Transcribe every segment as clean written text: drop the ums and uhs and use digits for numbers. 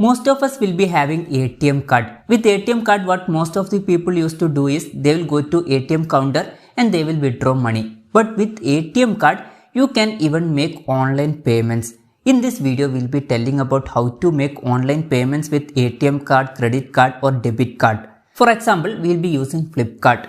Most of us will be having ATM card. With ATM card, what most of the people used to do is they will go to ATM counter and they will withdraw money. But with ATM card, you can even make online payments. In this video, we'll be telling about how to make online payments with ATM card, credit card or debit card. For example, we'll be using Flipkart.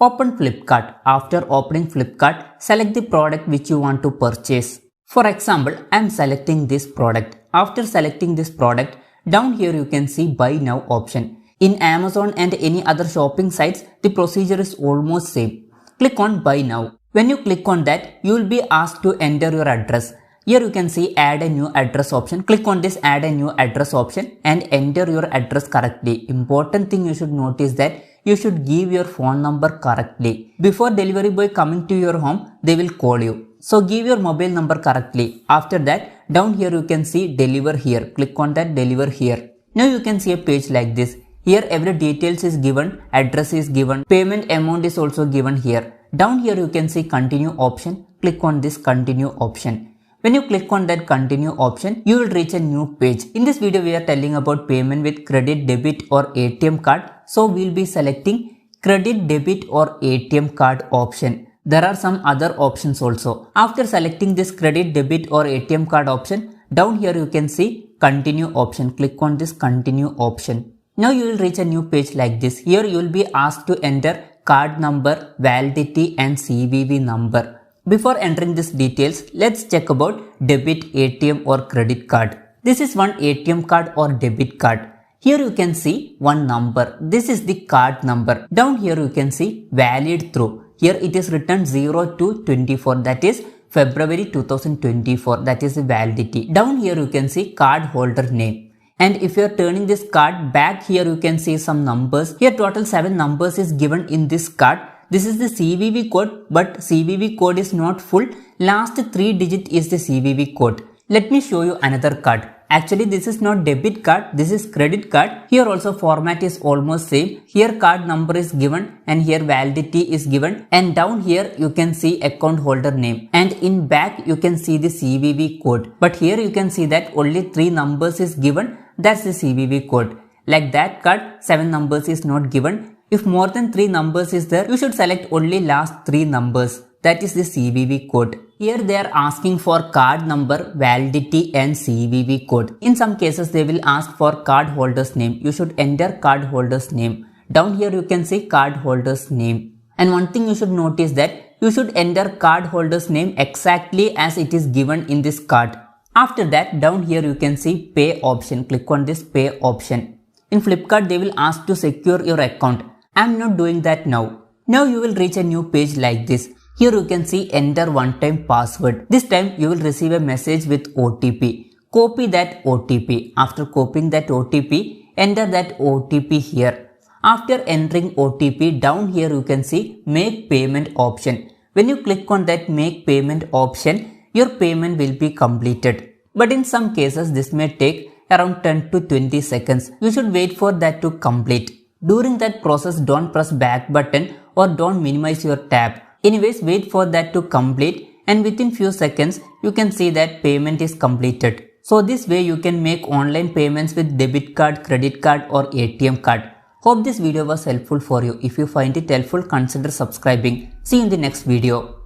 Open Flipkart. After opening Flipkart, select the product which you want to purchase. For example, I am selecting this product. After selecting this product, down here you can see Buy Now option. In Amazon and any other shopping sites, the procedure is almost same. Click on Buy Now. When you click on that, you will be asked to enter your address. Here you can see Add a New Address option. Click on this Add a New Address option and enter your address correctly. Important thing you should note is that you should give your phone number correctly. Before delivery boy coming to your home, they will call you. So give your mobile number correctly. After that, down here you can see Deliver Here. Click on that Deliver Here. Now you can see a page like this. Here every details is given, address is given, payment amount is also given here. Down here you can see Continue option. Click on this Continue option. When you click on that Continue option, you will reach a new page. In this video, we are telling about payment with credit, debit or ATM card. So we'll be selecting credit, debit or ATM card option. There are some other options also. After selecting this credit, debit or ATM card option, down here you can see Continue option. Click on this Continue option. Now you will reach a new page like this. Here you will be asked to enter card number, validity and CVV number. Before entering these details, let's check about debit, ATM or credit card. This is one ATM card or debit card. Here you can see one number. This is the card number. Down here you can see valid through. Here it is written 0 to 24, that is February 2024, that is the validity. Down here you can see card holder name. And if you are turning this card back, here you can see some numbers. Here total 7 numbers is given in this card. This is the CVV code, but CVV code is not full. Last 3 digit is the CVV code. Let me show you another card. Actually, this is not debit card, this is credit card. Here also format is almost same. Here card number is given and here validity is given. And down here you can see account holder name. And in back you can see the CVV code. But here you can see that only 3 numbers is given. That's the CVV code. Like that card, 7 numbers is not given. If more than 3 numbers is there, you should select only last 3 numbers. That is the CVV code. Here they are asking for card number, validity and CVV code. In some cases they will ask for card holder's name. You should enter card holder's name. Down here you can see card holder's name. And one thing you should notice that you should enter card holder's name exactly as it is given in this card. After that, down here you can see pay option. Click on this pay option. In Flipkart they will ask to secure your account. I am not doing that now. Now you will reach a new page like this. Here you can see enter one-time password. This time you will receive a message with OTP. Copy that OTP. After copying that OTP, enter that OTP here. After entering OTP, down here you can see make payment option. When you click on that make payment option, your payment will be completed. But in some cases this may take around 10 to 20 seconds. You should wait for that to complete. During that process, don't press back button or don't minimize your tab. Anyways, wait for that to complete and within few seconds, you can see that payment is completed. So this way you can make online payments with debit card, credit card or ATM card. Hope this video was helpful for you. If you find it helpful, consider subscribing. See you in the next video.